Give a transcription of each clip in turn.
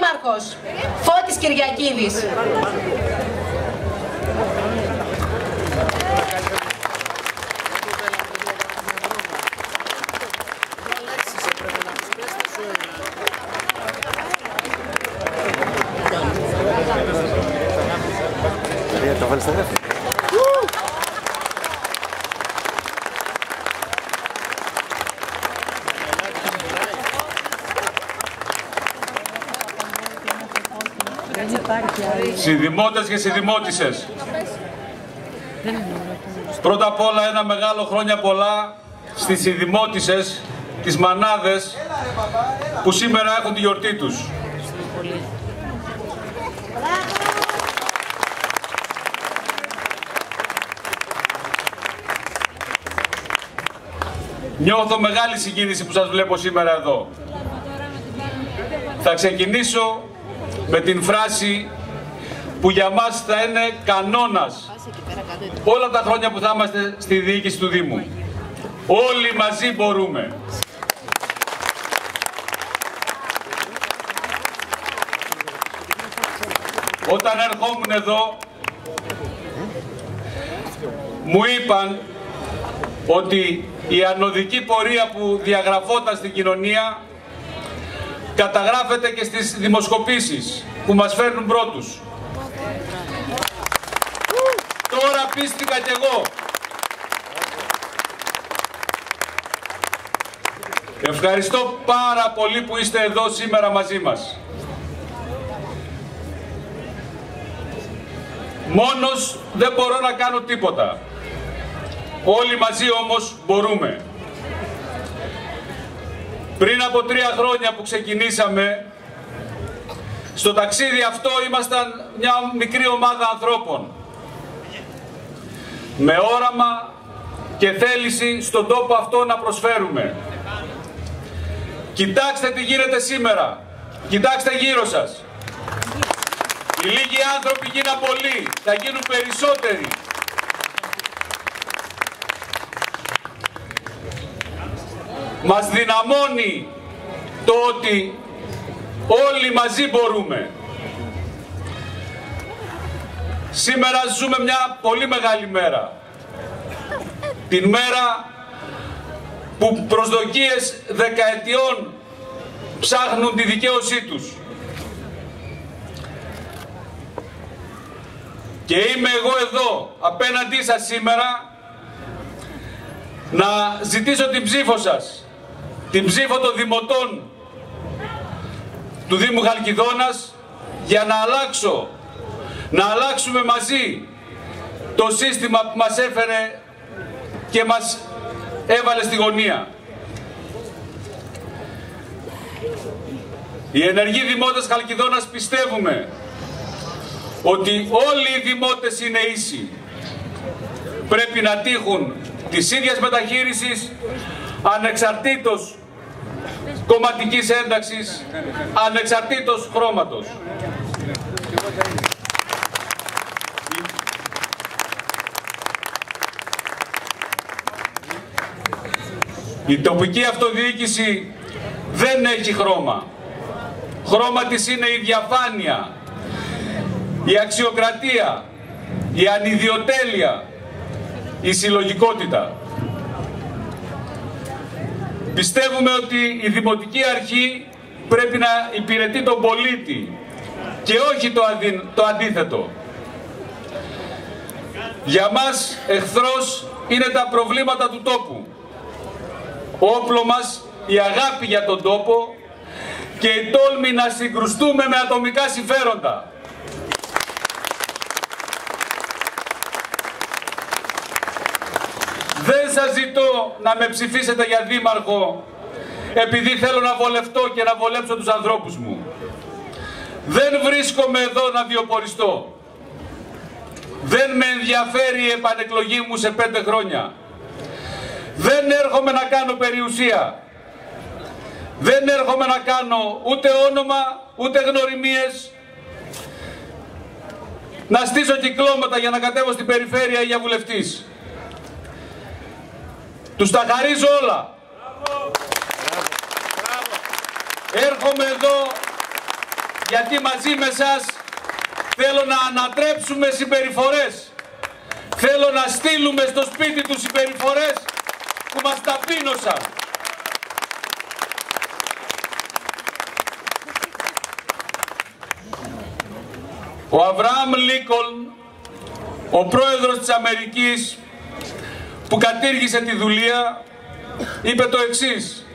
δήμαρχος Φώτης Κυριακίδης. Συνδημότες και συνδημότισσες, πρώτα απ' όλα ένα μεγάλο χρόνια πολλά στις συνδημότισσες, τις μανάδες που σήμερα έχουν τη γιορτή τους. Νιώθω μεγάλη συγκίνηση που σας βλέπω σήμερα εδώ. Θα ξεκινήσω με την φράση που για μας θα είναι κανόνας όλα τα χρόνια που θα είμαστε στη διοίκηση του Δήμου. Όλοι μαζί μπορούμε. Όταν ερχόμουν εδώ, μου είπαν ότι η ανωδική πορεία που διαγραφόταν στην κοινωνία καταγράφεται και στις δημοσκοπήσεις που μας φέρνουν πρώτους. Τώρα πίστηκα κι εγώ. Ευχαριστώ πάρα πολύ που είστε εδώ σήμερα μαζί μας. Μόνος δεν μπορώ να κάνω τίποτα. Όλοι μαζί όμως μπορούμε. Πριν από 3 χρόνια που ξεκινήσαμε, στο ταξίδι αυτό ήμασταν μια μικρή ομάδα ανθρώπων με όραμα και θέληση στον τόπο αυτό να προσφέρουμε. Κοιτάξτε τι γίνεται σήμερα. Κοιτάξτε γύρω σας. Οι λίγοι άνθρωποι γίναν πολλοί, θα γίνουν περισσότεροι. Μας δυναμώνει το ότι όλοι μαζί μπορούμε. Σήμερα ζούμε μια πολύ μεγάλη μέρα. Την μέρα που προσδοκίες δεκαετιών ψάχνουν τη δικαίωσή τους. Και είμαι εγώ εδώ απέναντί σας σήμερα να ζητήσω την ψήφο σας, την ψήφο των δημοτών του Δήμου Χαλκιδόνας, για να αλλάξουμε μαζί το σύστημα που μας έφερε και μας έβαλε στη γωνία. Οι ενεργοί δημότες Χαλκιδόνας πιστεύουμε ότι όλοι οι δημότες είναι ίσοι. Πρέπει να τύχουν της ίδιας μεταχείρισης, ανεξαρτήτως κομματικής ένταξης, ανεξαρτήτως χρώματος. Η τοπική αυτοδιοίκηση δεν έχει χρώμα. Χρώμα της είναι η διαφάνεια, η αξιοκρατία, η ανιδιοτέλεια, η συλλογικότητα. Πιστεύουμε ότι η Δημοτική Αρχή πρέπει να υπηρετεί τον πολίτη και όχι το αντίθετο. Για μας εχθρός είναι τα προβλήματα του τόπου. Όπλο μας η αγάπη για τον τόπο και η τόλμη να συγκρουστούμε με ατομικά συμφέροντα. Δεν σας ζητώ να με ψηφίσετε για δήμαρχο επειδή θέλω να βολευτώ και να βολέψω τους ανθρώπους μου. Δεν βρίσκομαι εδώ να βιοποριστώ. Δεν με ενδιαφέρει η επανεκλογή μου σε 5 χρόνια. Δεν έρχομαι να κάνω περιουσία. Δεν έρχομαι να κάνω ούτε όνομα, ούτε γνωριμίες. Να στήσω κυκλώματα για να κατέβω στην περιφέρεια για βουλευτής. Τους τα χαρίζω όλα. Έρχομαι εδώ γιατί μαζί με σας θέλω να ανατρέψουμε συμπεριφορές. Θέλω να στείλουμε στο σπίτι τους συμπεριφορές που μας ταπείνωσαν. Ο Αβραάμ Λίνκολν, ο πρόεδρος της Αμερικής που κατήργησε τη δουλεία, είπε το εξής: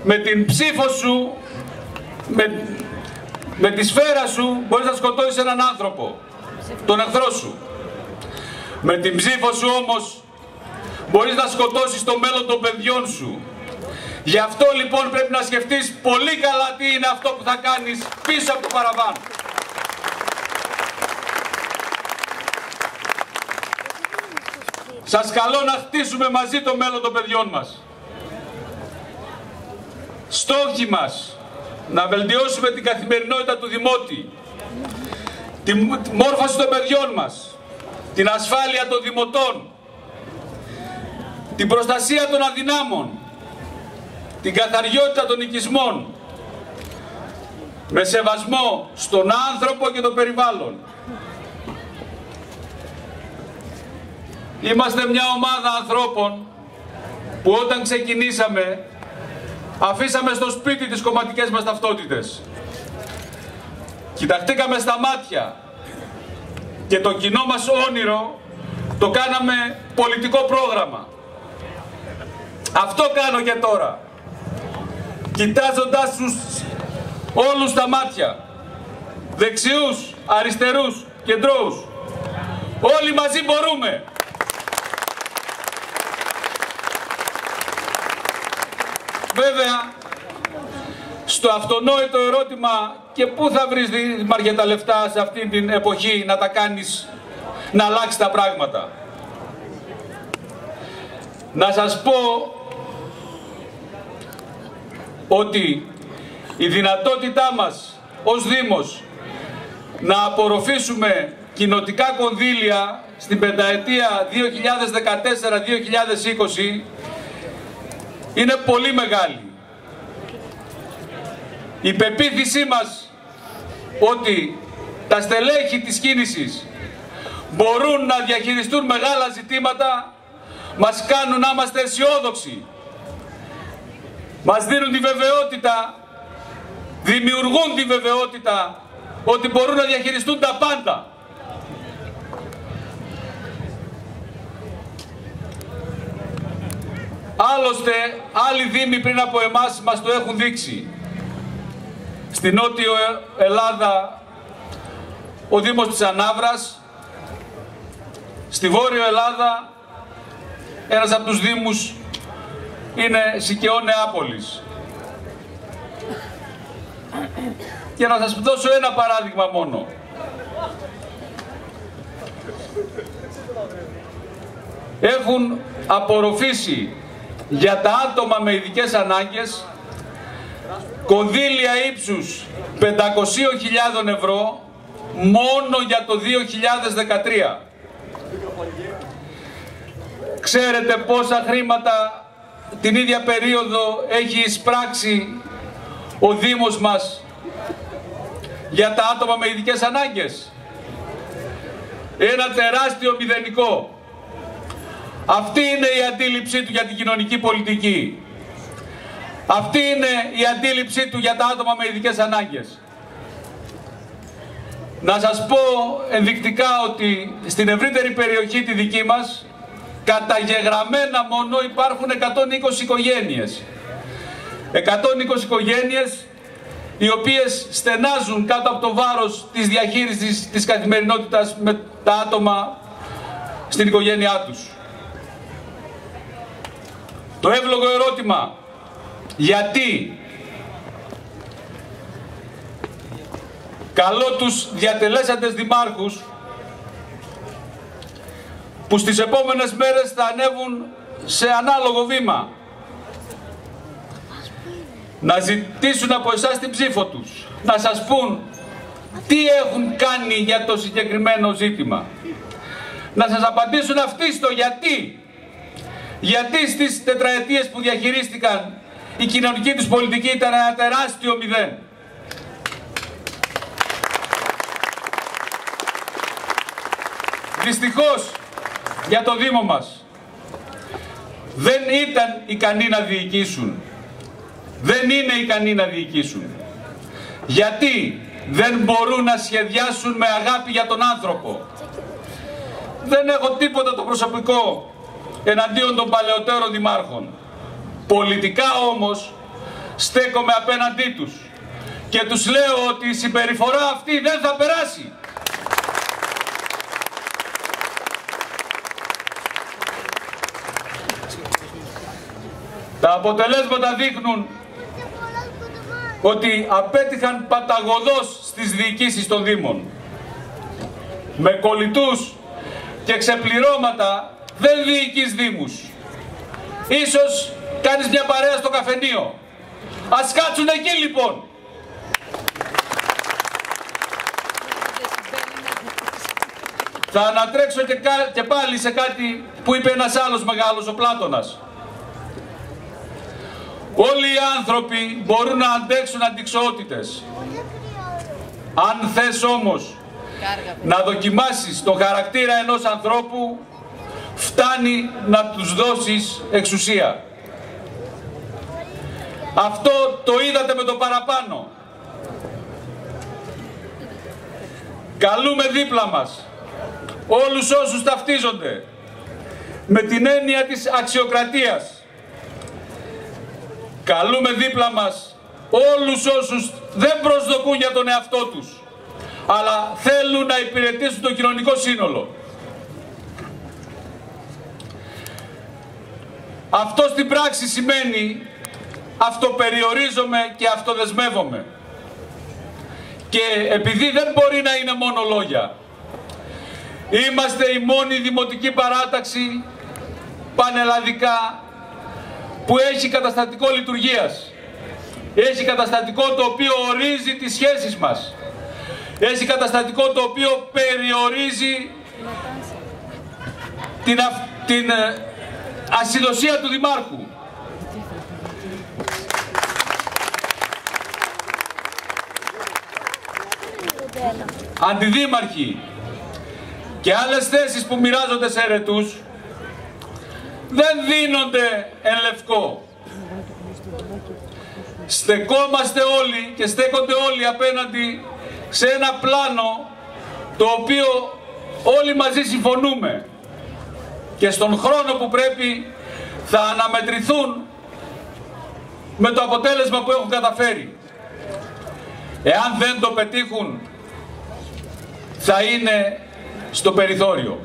με την ψήφο σου, με τη σφαίρα σου μπορείς να σκοτώσεις έναν άνθρωπο, τον εχθρό σου. Με την ψήφο σου όμως μπορείς να σκοτώσεις το μέλλον των παιδιών σου. Γι' αυτό λοιπόν πρέπει να σκεφτείς πολύ καλά τι είναι αυτό που θα κάνεις πίσω από το παραβάν. Σας καλώ να χτίσουμε μαζί το μέλλον των παιδιών μας. Στόχοι μας: να βελτιώσουμε την καθημερινότητα του δημότη, τη μόρφωση των παιδιών μας, την ασφάλεια των δημοτών, την προστασία των αδυνάμων, την καθαριότητα των οικισμών, με σεβασμό στον άνθρωπο και το περιβάλλον. Είμαστε μια ομάδα ανθρώπων που όταν ξεκινήσαμε αφήσαμε στο σπίτι τις κομματικές μας ταυτότητες. Κοιταχτήκαμε στα μάτια και το κοινό μας όνειρο το κάναμε πολιτικό πρόγραμμα. Αυτό κάνω και τώρα, κοιτάζοντας τους όλους στα μάτια, δεξιούς, αριστερούς, κεντρώους. Όλοι μαζί μπορούμε. Βέβαια, στο αυτονόητο ερώτημα και πού θα βρεις, Δήμαρχε, τα λεφτά σε αυτή την εποχή να τα κάνεις, να αλλάξει τα πράγματα. Να σας πω ότι η δυνατότητά μας ως Δήμος να απορροφήσουμε κοινοτικά κονδύλια στην πενταετία 2014-2020 είναι πολύ μεγάλη. Η πεποίθησή μας ότι τα στελέχη της κίνησης μπορούν να διαχειριστούν μεγάλα ζητήματα μας κάνουν να είμαστε αισιόδοξοι. Μας δίνουν τη βεβαιότητα, δημιουργούν τη βεβαιότητα ότι μπορούν να διαχειριστούν τα πάντα. Άλλωστε, άλλοι δήμοι πριν από εμάς μας το έχουν δείξει. Στη Νότιο Ελλάδα, ο Δήμος της Ανάβρας, στη Βόρειο Ελλάδα, ένας από τους Δήμους είναι Σικαιώ Νεάπολης. Και να σας δώσω ένα παράδειγμα μόνο. Έχουν απορροφήσει για τα άτομα με ειδικές ανάγκες κονδύλια ύψους 500.000 ευρώ μόνο για το 2013. Ξέρετε πόσα χρήματα την ίδια περίοδο έχει εισπράξει ο Δήμος μας για τα άτομα με ειδικές ανάγκες? Ένα τεράστιο μηδενικό. Αυτή είναι η αντίληψή του για την κοινωνική πολιτική. Αυτή είναι η αντίληψή του για τα άτομα με ειδικές ανάγκες. Να σας πω ενδεικτικά ότι στην ευρύτερη περιοχή τη δική μας καταγεγραμμένα μόνο υπάρχουν 120 οικογένειες. 120 οικογένειες οι οποίες στενάζουν κάτω από το βάρος της διαχείρισης της καθημερινότητας με τα άτομα στην οικογένειά τους. Το εύλογο ερώτημα, γιατί? Καλώ τους διατελέσαντες δημάρχους που στις επόμενες μέρες θα ανέβουν σε ανάλογο βήμα να ζητήσουν από εσάς την ψήφο τους, να σας πούν τι έχουν κάνει για το συγκεκριμένο ζήτημα, να σας απαντήσουν αυτοί στο γιατί. Γιατί στις τετραετίες που διαχειρίστηκαν η κοινωνική τους πολιτική ήταν ένα τεράστιο μηδέν. Δυστυχώς για το Δήμο μας δεν ήταν ικανοί να διοικήσουν. Δεν είναι ικανοί να διοικήσουν. Γιατί δεν μπορούν να σχεδιάσουν με αγάπη για τον άνθρωπο. Δεν έχω τίποτα το προσωπικό εναντίον των παλαιότερων δημάρχων. Πολιτικά όμως στέκομαι απέναντί τους και τους λέω ότι η συμπεριφορά αυτή δεν θα περάσει. Τα αποτελέσματα δείχνουν ότι απέτυχαν παταγωδώς στις διοικήσεις των Δήμων. Με κολλητούς και ξεπληρώματα δεν διοικείς Δήμους. Ίσως κάνεις μια παρέα στο καφενείο. Ας κάτσουν εκεί λοιπόν. Θα ανατρέξω και πάλι σε κάτι που είπε ένας άλλος μεγάλος, ο Πλάτωνας. Όλοι οι άνθρωποι μπορούν να αντέξουν αντιξοότητες. Αν θες όμως να δοκιμάσεις τον χαρακτήρα ενός ανθρώπου, φτάνει να τους δώσεις εξουσία. Αυτό το είδατε με το παραπάνω. Καλούμε δίπλα μας όλους όσους ταυτίζονται με την έννοια της αξιοκρατίας. Καλούμε δίπλα μας όλους όσους δεν προσδοκούν για τον εαυτό τους, αλλά θέλουν να υπηρετήσουν το κοινωνικό σύνολο. Αυτό στην πράξη σημαίνει αυτοπεριορίζομαι και αυτοδεσμεύομαι. Και επειδή δεν μπορεί να είναι μόνο λόγια, είμαστε η μόνη δημοτική παράταξη πανελλαδικά που έχει καταστατικό λειτουργίας. Έχει καταστατικό το οποίο ορίζει τις σχέσεις μας. Έχει καταστατικό το οποίο περιορίζει την ασυδοσία του Δημάρχου. Αντιδήμαρχοι και άλλες θέσεις που μοιράζονται σε αιρετούς δεν δίνονται εν λευκό. Στεκόμαστε όλοι και στέκονται όλοι απέναντι σε ένα πλάνο το οποίο όλοι μαζί συμφωνούμε και στον χρόνο που πρέπει θα αναμετρηθούν με το αποτέλεσμα που έχουν καταφέρει. Εάν δεν το πετύχουν, θα είναι στο περιθώριο.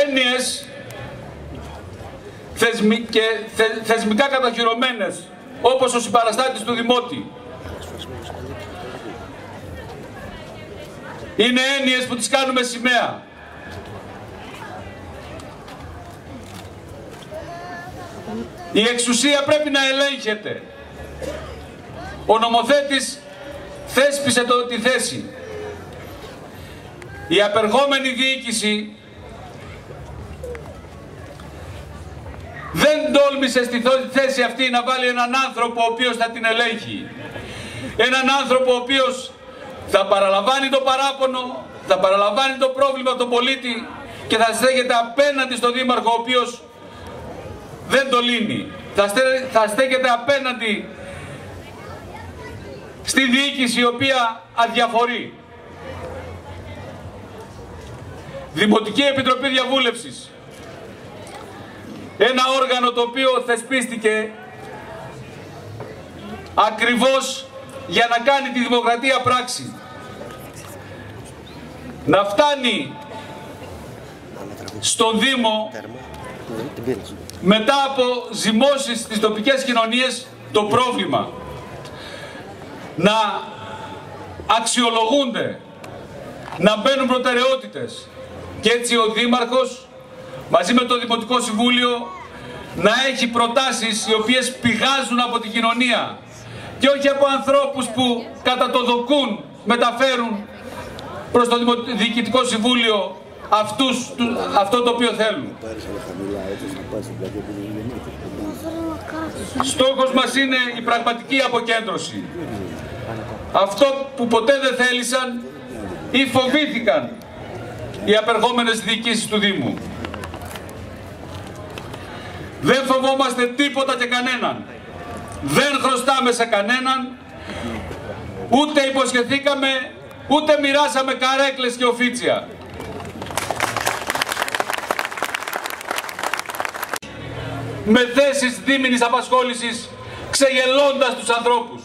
Έννοιες θεσμικά καταχυρωμένες, όπως ο συμπαραστάτης του Δημότη, είναι έννοιες που τις κάνουμε σημαία. Η εξουσία πρέπει να ελέγχεται. Ο νομοθέτης θέσπισε τη θέση. Η απερχόμενη διοίκηση δεν τόλμησε στη θέση αυτή να βάλει έναν άνθρωπο ο οποίος θα την ελέγχει. Έναν άνθρωπο ο οποίος θα παραλαμβάνει το παράπονο, θα παραλαμβάνει το πρόβλημα του πολίτη και θα στέκεται απέναντι στον Δήμαρχο ο οποίος δεν το λύνει. Θα στέκεται απέναντι στη διοίκηση η οποία αδιαφορεί. Δημοτική Επιτροπή Διαβούλευσης. Ένα όργανο το οποίο θεσπίστηκε ακριβώς για να κάνει τη δημοκρατία πράξη. Να φτάνει στον Δήμο μετά από ζυμώσεις στις τοπικές κοινωνίες το πρόβλημα. Να αξιολογούνται, να μπαίνουν προτεραιότητες και έτσι ο Δήμαρχος μαζί με το Δημοτικό Συμβούλιο να έχει προτάσεις οι οποίες πηγάζουν από την κοινωνία και όχι από ανθρώπους που κατά το δοκούν μεταφέρουν προς το Διοικητικό Συμβούλιο αυτό το οποίο θέλουν. Στόχος μας είναι η πραγματική αποκέντρωση. Αυτό που ποτέ δεν θέλησαν ή φοβήθηκαν οι απερχόμενες διοικήσεις του Δήμου. Δεν φοβόμαστε τίποτα και κανέναν. Δεν χρωστάμε σε κανέναν. Ούτε υποσχεθήκαμε, ούτε μοιράσαμε καρέκλες και οφίτσια. Με θέσεις δίμηνης απασχόλησης, ξεγελώντας τους ανθρώπους.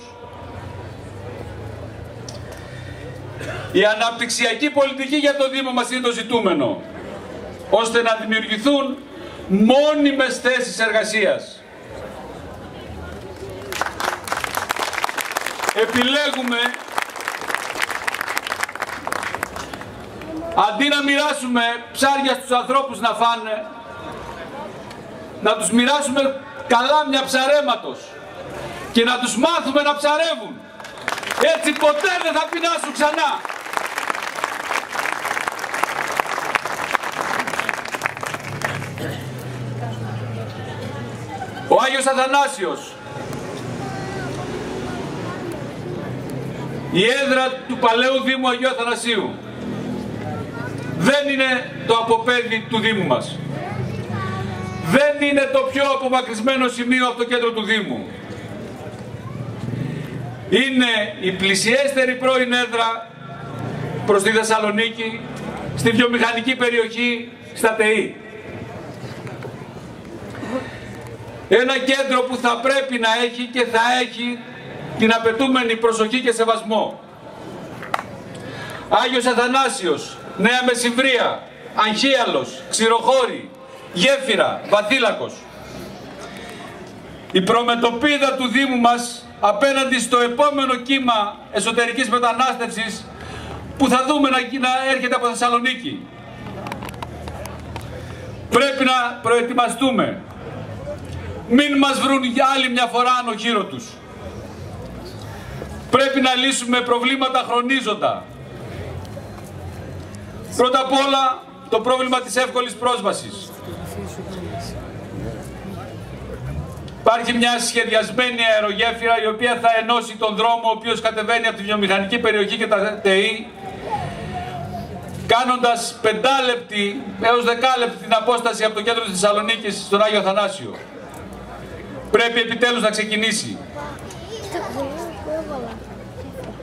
Η αναπτυξιακή πολιτική για το Δήμο μας είναι το ζητούμενο, ώστε να δημιουργηθούν μόνιμες θέσεις εργασίας. Επιλέγουμε, αντί να μοιράσουμε ψάρια στους ανθρώπους να φάνε, να τους μοιράσουμε καλάμια ψαρέματος και να τους μάθουμε να ψαρεύουν. Έτσι ποτέ δεν θα πεινάσουν ξανά. Ο Άγιος Αθανάσιος, η έδρα του παλαιού Δήμου Αγίου Αθανασίου, δεν είναι το αποπέδι του Δήμου μας. Δεν είναι το πιο απομακρυσμένο σημείο από το κέντρο του Δήμου. Είναι η πλησιέστερη πρώην έδρα προς τη Θεσσαλονίκη, στη βιομηχανική περιοχή, στα ΤΕΗ. Ένα κέντρο που θα πρέπει να έχει και θα έχει την απαιτούμενη προσοχή και σεβασμό. Άγιος Αθανάσιος, Νέα Μεσημβρία, Αγχίαλος, Ξηροχώρη, Γέφυρα, Βαθύλακος. Η προμετωπίδα του Δήμου μας απέναντι στο επόμενο κύμα εσωτερικής μετανάστευσης που θα δούμε να έρχεται από Θεσσαλονίκη. Πρέπει να προετοιμαστούμε. Μην μας βρουν για άλλη μια φορά ανοχήρο τους. Πρέπει να λύσουμε προβλήματα χρονίζοντα. Πρώτα απ' όλα το πρόβλημα της εύκολης πρόσβασης. Υπάρχει μια σχεδιασμένη αερογέφυρα η οποία θα ενώσει τον δρόμο ο οποίος κατεβαίνει από τη βιομηχανική περιοχή και τα ΤΕΗ, κάνοντας 5 λεπτή έως 10 λεπτή την απόσταση από το κέντρο της Θεσσαλονίκης στον Άγιο Αθανάσιο. Πρέπει επιτέλους να ξεκινήσει.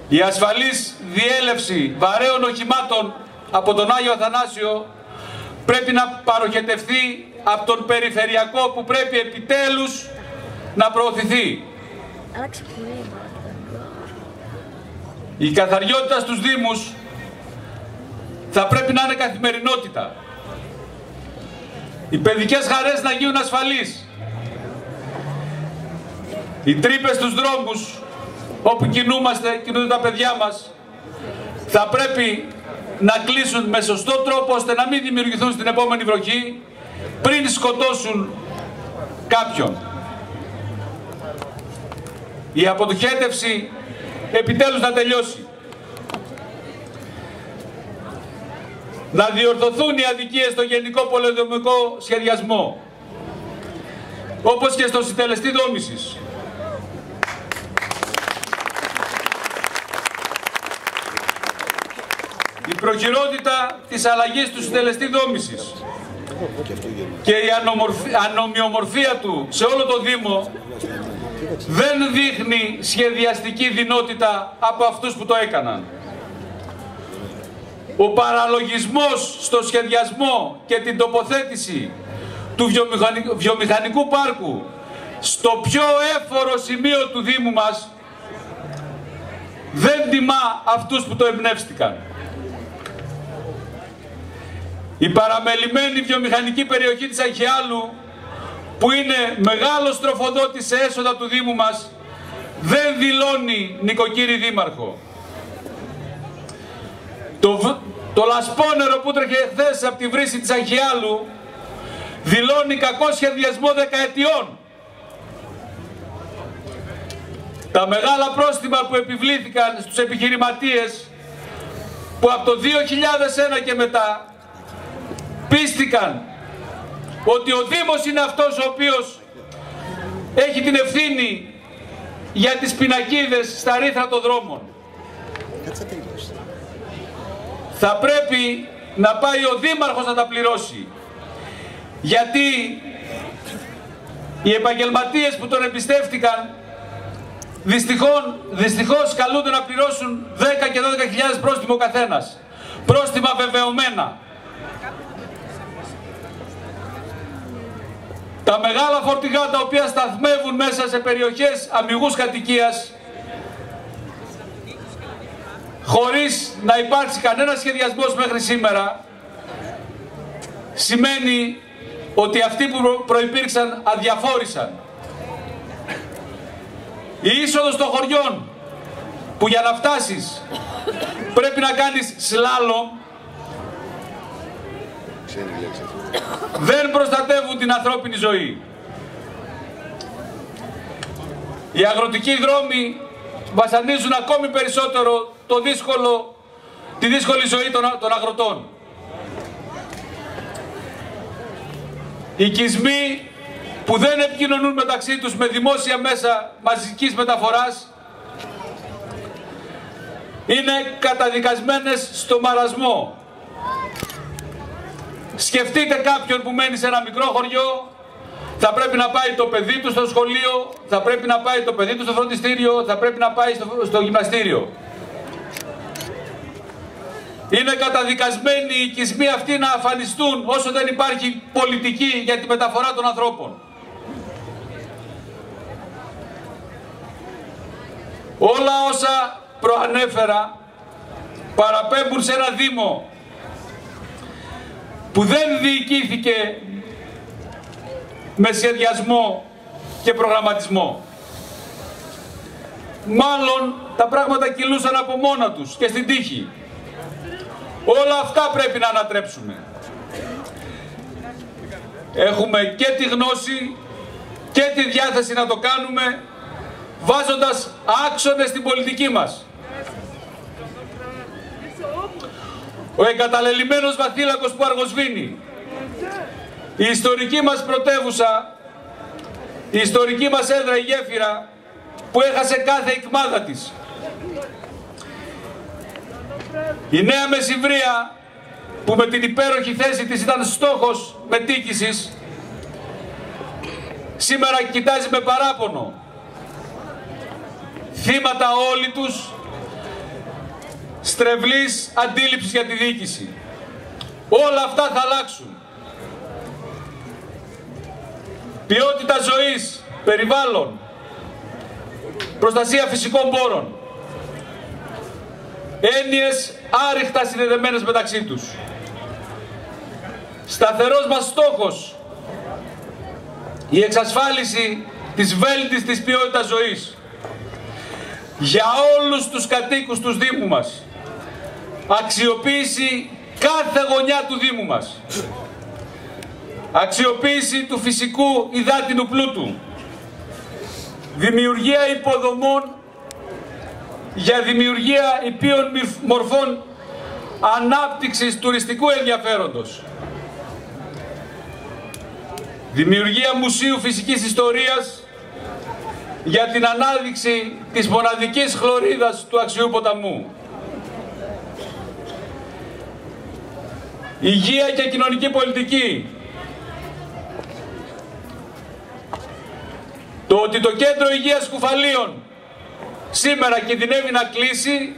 Η ασφαλής διέλευση βαρέων οχημάτων από τον Άγιο Αθανάσιο πρέπει να παροχετευθεί από τον περιφερειακό που πρέπει επιτέλους να προωθηθεί. Η καθαριότητα στους Δήμους θα πρέπει να είναι καθημερινότητα. Οι παιδικές χαρές να γίνουν ασφαλείς. Οι τρύπες στους δρόμους όπου κινούνται τα παιδιά μας θα πρέπει να κλείσουν με σωστό τρόπο ώστε να μην δημιουργηθούν στην επόμενη βροχή πριν σκοτώσουν κάποιον. Η αποτοχέτευση επιτέλους να τελειώσει. Να διορθωθούν οι αδικίες στο γενικό πολεοδομικό σχεδιασμό, όπως και στο συντελεστή δόμησης. Η προχειρότητα της αλλαγής του συντελεστή δόμησης και η ανομοιομορφία του σε όλο το Δήμο δεν δείχνει σχεδιαστική δυνότητα από αυτούς που το έκαναν. Ο παραλογισμός στο σχεδιασμό και την τοποθέτηση του βιομηχανικού πάρκου στο πιο έφορο σημείο του Δήμου μας δεν τιμά αυτούς που το εμπνεύστηκαν. Η παραμελημένη βιομηχανική περιοχή της Αγχιάλου, που είναι μεγάλος τροφοδότης σε έσοδα του Δήμου μας, δεν δηλώνει νοικοκύρη δήμαρχο. Το λασπόνερο που τρέχε χθες από τη βρύση της Αγχιάλου δηλώνει κακό σχεδιασμό δεκαετιών. Τα μεγάλα πρόστιμα που επιβλήθηκαν στους επιχειρηματίες, που από το 2001 και μετά πίστηκαν ότι ο Δήμος είναι αυτός ο οποίος έχει την ευθύνη για τις πινακίδες στα ρήθρα των δρόμων. Θα πρέπει να πάει ο Δήμαρχος να τα πληρώσει, γιατί οι επαγγελματίες που τον εμπιστεύτηκαν δυστυχώς καλούνται να πληρώσουν 10 και 12.000 πρόστιμο ο καθένας. Πρόστιμα βεβαιωμένα. Τα μεγάλα φορτηγά τα οποία σταθμεύουν μέσα σε περιοχές αμιγούς κατοικίας, χωρίς να υπάρξει κανένα σχεδιασμός μέχρι σήμερα, σημαίνει ότι αυτοί που προϋπήρξαν αδιαφόρησαν. Η είσοδος των χωριών, που για να φτάσεις πρέπει να κάνεις σλάλομ, δεν προστατεύουν την ανθρώπινη ζωή. Οι αγροτικοί δρόμοι βασανίζουν ακόμη περισσότερο τη δύσκολη ζωή των αγροτών. Οι οικισμοί που δεν επικοινωνούν μεταξύ τους με δημόσια μέσα μαζικής μεταφοράς είναι καταδικασμένες στο μαρασμό. Σκεφτείτε κάποιον που μένει σε ένα μικρό χωριό, θα πρέπει να πάει το παιδί του στο σχολείο, θα πρέπει να πάει το παιδί του στο φροντιστήριο, θα πρέπει να πάει στο γυμναστήριο. Είναι καταδικασμένοι οι οικισμοί αυτοί να αφανιστούν όσο δεν υπάρχει πολιτική για τη μεταφορά των ανθρώπων. Όλα όσα προανέφερα παραπέμπουν σε ένα Δήμο που δεν διοικήθηκε με σχεδιασμό και προγραμματισμό. Μάλλον τα πράγματα κυλούσαν από μόνα τους και στην τύχη. Όλα αυτά πρέπει να ανατρέψουμε. Έχουμε και τη γνώση και τη διάθεση να το κάνουμε, βάζοντας άξονες στην πολιτική μας. Ο εγκαταλελειμμένος βαθύλακος που αργοσβήνει, η ιστορική μας πρωτεύουσα, η ιστορική μας έδρα, η Γέφυρα, που έχασε κάθε εκμάδα της. Η Νέα Μεσημβρία, που με την υπέροχη θέση της ήταν στόχος μετοίκησης, σήμερα κοιτάζει με παράπονο. Θύματα όλοι τους στρεβλής αντίληψης για τη διοίκηση. Όλα αυτά θα αλλάξουν. Ποιότητα ζωής, περιβάλλον, προστασία φυσικών πόρων. Έννοιες άρρηκτα συνδεδεμένες μεταξύ τους. Σταθερός μας στόχος, η εξασφάλιση της βέλτιστης ποιότητας ζωής για όλους τους κατοίκους του Δήμου μας. Αξιοποίηση κάθε γωνιά του Δήμου μας. Αξιοποίηση του φυσικού υδάτινου πλούτου. Δημιουργία υποδομών για δημιουργία υπείων μορφών ανάπτυξης τουριστικού ενδιαφέροντος. Δημιουργία μουσείου φυσικής ιστορίας για την ανάδειξη της μοναδικής χλωρίδας του Αξιού ποταμού. Υγεία και κοινωνική πολιτική. Το ότι το Κέντρο Υγείας Κουφαλίων σήμερα κινδυνεύει να κλείσει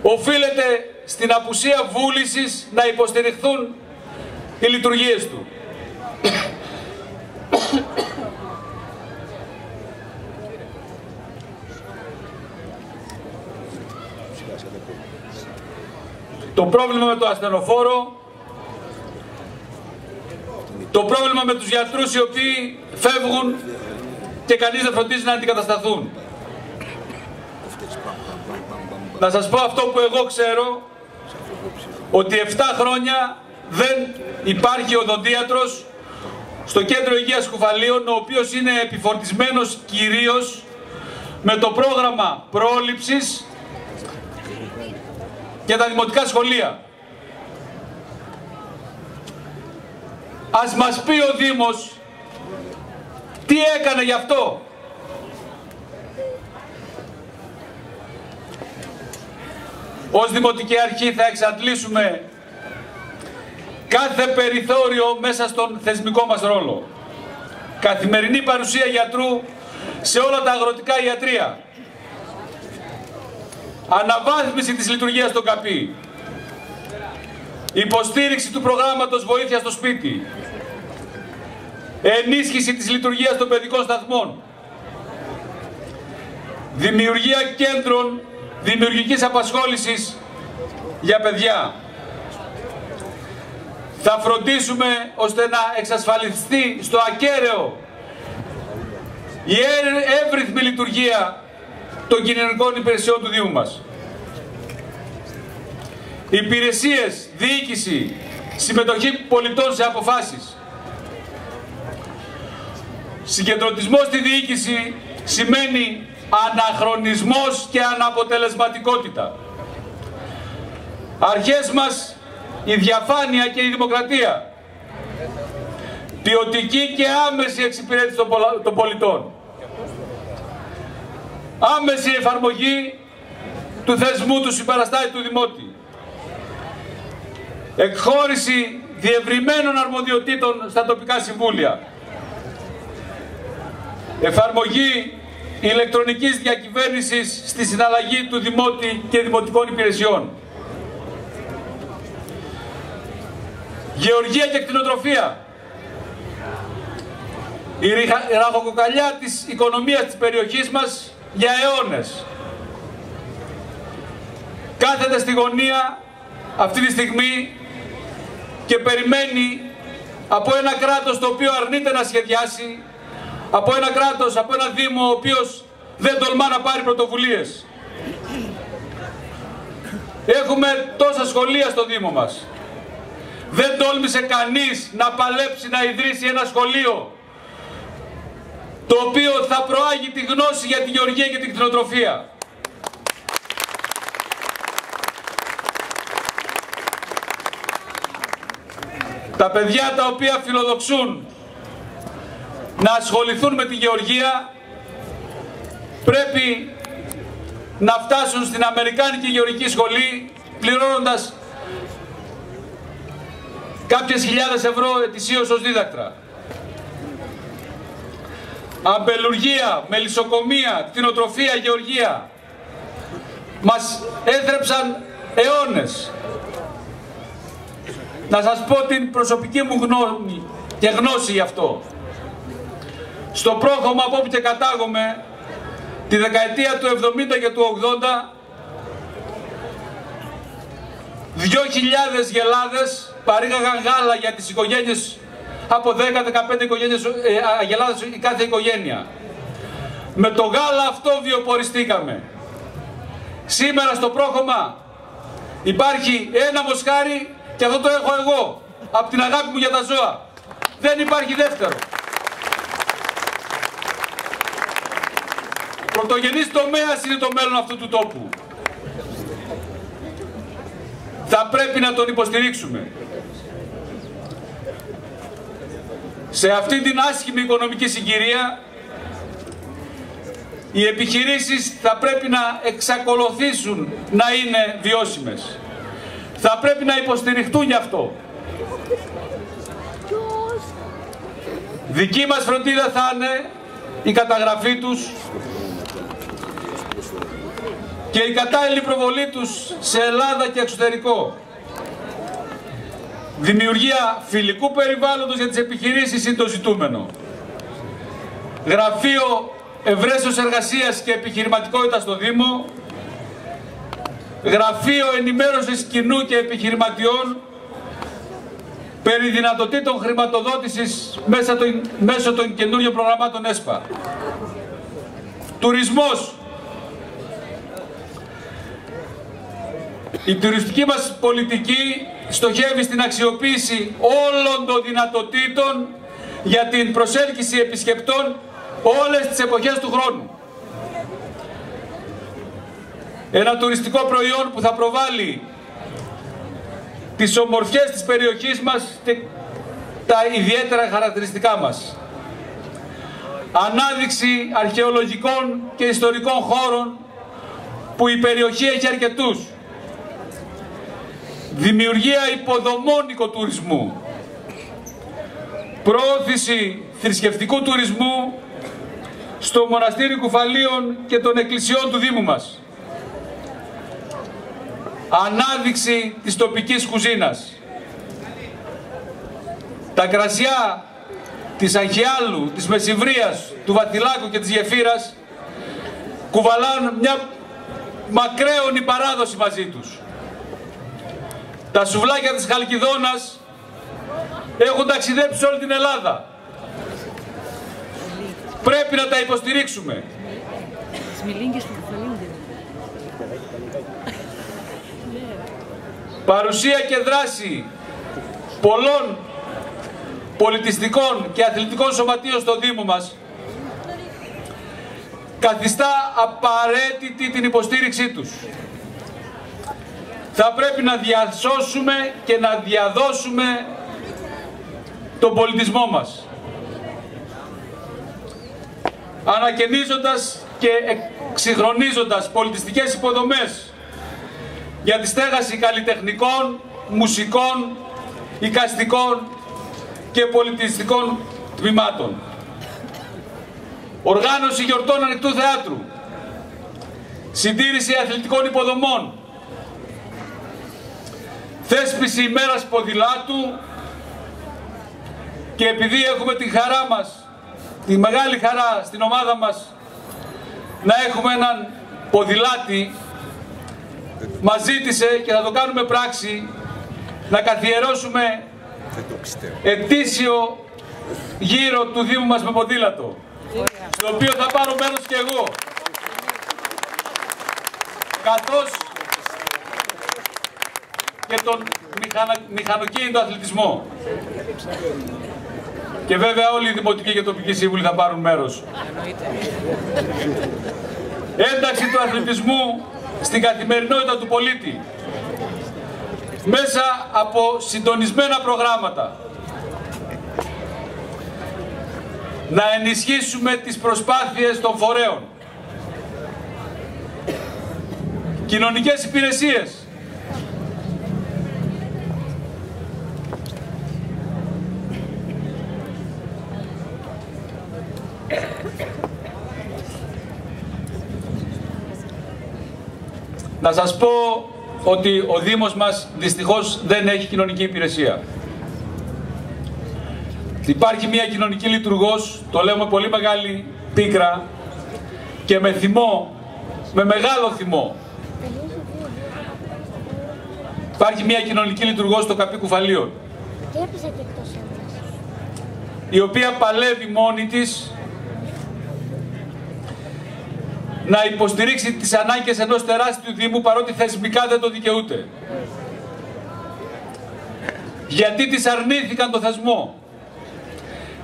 οφείλεται στην απουσία βούλησης να υποστηριχθούν οι λειτουργίες του. Το πρόβλημα με το ασθενοφόρο, το πρόβλημα με τους γιατρούς οι οποίοι φεύγουν και κανείς δεν φροντίζει να αντικατασταθούν. Να σας πω αυτό που εγώ ξέρω, ότι 7 χρόνια δεν υπάρχει οδοντίατρος στο Κέντρο Υγείας Κουφαλίων, ο οποίος είναι επιφορτισμένος κυρίως με το πρόγραμμα πρόληψης για τα δημοτικά σχολεία. Ας μας πει ο Δήμος τι έκανε γι' αυτό. Ως Δημοτική Αρχή θα εξαντλήσουμε κάθε περιθώριο μέσα στον θεσμικό μας ρόλο. Καθημερινή παρουσία γιατρού σε όλα τα αγροτικά ιατρεία. Αναβάθμιση της λειτουργίας των ΚΑΠΗ. Υποστήριξη του προγράμματος βοήθεια στο σπίτι. Ενίσχυση της λειτουργίας των παιδικών σταθμών. Δημιουργία κέντρων δημιουργικής απασχόλησης για παιδιά. Θα φροντίσουμε ώστε να εξασφαλιστεί στο ακέραιο η εύρυθμη λειτουργία των κοινωνικών υπηρεσιών του Δήμου μας. Υπηρεσίες, διοίκηση, συμμετοχή πολιτών σε αποφάσεις. Συγκεντρωτισμός στη διοίκηση σημαίνει αναχρονισμός και αναποτελεσματικότητα. Αρχές μας η διαφάνεια και η δημοκρατία. Ποιοτική και άμεση εξυπηρέτηση των πολιτών. Άμεση εφαρμογή του θεσμού του συμπαραστάτη του Δημότη. Εκχώρηση διευρυμένων αρμοδιοτήτων στα τοπικά συμβούλια. Εφαρμογή ηλεκτρονικής διακυβέρνησης στη συναλλαγή του Δημότη και δημοτικών υπηρεσιών. Γεωργία και κτηνοτροφία. Η ραχοκοκαλιά της οικονομίας της περιοχής μας για αιώνες. Κάθεται στη γωνία αυτή τη στιγμή και περιμένει από ένα κράτος το οποίο αρνείται να σχεδιάσει, από ένα κράτος, από ένα Δήμο ο οποίος δεν τολμά να πάρει πρωτοβουλίες. Έχουμε τόσα σχολεία στο Δήμο μας. Δεν τόλμησε κανείς να παλέψει να ιδρύσει ένα σχολείο το οποίο θα προάγει τη γνώση για τη γεωργία και την κτηνοτροφία. Τα παιδιά τα οποία φιλοδοξούν να ασχοληθούν με τη γεωργία πρέπει να φτάσουν στην Αμερικάνικη Γεωργική Σχολή πληρώνοντας κάποιες χιλιάδες ευρώ ετησίως ως δίδακτρα. Αμπελουργία, μελισσοκομεία, κτηνοτροφία, γεωργία μας έθρεψαν αιώνες. Να σας πω την προσωπική μου γνώμη και γνώση γι' αυτό. Στο πρόγραμμα από όπου και κατάγομαι, τη δεκαετία του 70 και του 80, 2.000 γελάδες παρήγαγαν γάλα για τις οικογένειες, από 10-15 οικογένειες, αγελάδες η κάθε οικογένεια. Με το γάλα αυτό βιοποριστήκαμε. Σήμερα στο πρόγραμμα υπάρχει ένα μοσχάρι και αυτό το έχω εγώ, από την αγάπη μου για τα ζώα. Δεν υπάρχει δεύτερο. Πρωτογενής τομέας είναι το μέλλον αυτού του τόπου. Θα πρέπει να τον υποστηρίξουμε. Σε αυτή την άσχημη οικονομική συγκυρία, οι επιχειρήσεις θα πρέπει να εξακολουθήσουν να είναι βιώσιμες. Θα πρέπει να υποστηριχτούν γι' αυτό. Δική μας φροντίδα θα είναι η καταγραφή τους και η κατάλληλη προβολή τους σε Ελλάδα και εξωτερικό. Δημιουργία φιλικού περιβάλλοντος για τις επιχειρήσεις είναι το ζητούμενο. Γραφείο ευρέσεως εργασίας και επιχειρηματικότητα στο Δήμο. Γραφείο ενημέρωσης κοινού και επιχειρηματιών περί δυνατοτήτων χρηματοδότησης μέσω των καινούριων προγραμμάτων ΕΣΠΑ. Τουρισμός. Η τουριστική μας πολιτική στοχεύει στην αξιοποίηση όλων των δυνατοτήτων για την προσέλκυση επισκεπτών όλες τις εποχές του χρόνου. Ένα τουριστικό προϊόν που θα προβάλλει τις ομορφιές της περιοχής μας τα ιδιαίτερα χαρακτηριστικά μας. Ανάδειξη αρχαιολογικών και ιστορικών χώρων που η περιοχή έχει αρκετούς. Δημιουργία υποδομών οικοτουρισμού. Προώθηση θρησκευτικού τουρισμού στο Μοναστήρι Κουφαλίων και των εκκλησιών του Δήμου μας. Ανάδειξη της τοπικής κουζίνας. Τα κρασιά της Αγιάλου, της Μεσημβρίας, του Βαθυλάκου και της Γεφύρας κουβαλάνε μια μακραίωνη παράδοση μαζί τους. Τα σουβλάκια της Χαλκιδόνας έχουν ταξιδέψει σε όλη την Ελλάδα. Πρέπει να τα υποστηρίξουμε. Παρουσία και δράση πολλών πολιτιστικών και αθλητικών σωματείων στο Δήμο μας καθιστά απαραίτητη την υποστήριξή τους. Θα πρέπει να διασώσουμε και να διαδώσουμε τον πολιτισμό μας, ανακαινίζοντας και εξυγχρονίζοντας πολιτιστικές υποδομές για τη στέγαση καλλιτεχνικών, μουσικών, εικαστικών και πολιτιστικών τμήματων. Οργάνωση γιορτών ανοιχτού θεάτρου, συντήρηση αθλητικών υποδομών, θέσπιση ημέρας ποδηλάτου και επειδή έχουμε τη χαρά μας, τη μεγάλη χαρά στην ομάδα μας να έχουμε έναν ποδηλάτη, μας ζήτησε και θα το κάνουμε πράξη να καθιερώσουμε ετήσιο γύρο του Δήμου μας με ποδήλατο, στο οποίο θα πάρω μέρος και εγώ, καθώς και τον μηχανοκίνητο αθλητισμό. Και βέβαια όλοι οι δημοτικοί και τοπικοί σύμβουλοι θα πάρουν μέρος. Ένταξη του αθλητισμού στην καθημερινότητα του πολίτη μέσα από συντονισμένα προγράμματα. Να ενισχύσουμε τις προσπάθειες των φορέων. Κοινωνικές υπηρεσίες. Να σας πω ότι ο Δήμος μας δυστυχώς δεν έχει κοινωνική υπηρεσία. Υπάρχει μια κοινωνική λειτουργός, το λέω με πολύ μεγάλη πίκρα και με θυμό, με μεγάλο θυμό. Υπάρχει μια κοινωνική λειτουργός στο Καπί Κουφαλίων, η οποία παλεύει μόνη της να υποστηρίξει τις ανάγκες ενός τεράστιου Δήμου, παρότι θεσμικά δεν το δικαιούται. Γιατί της αρνήθηκαν το θεσμό.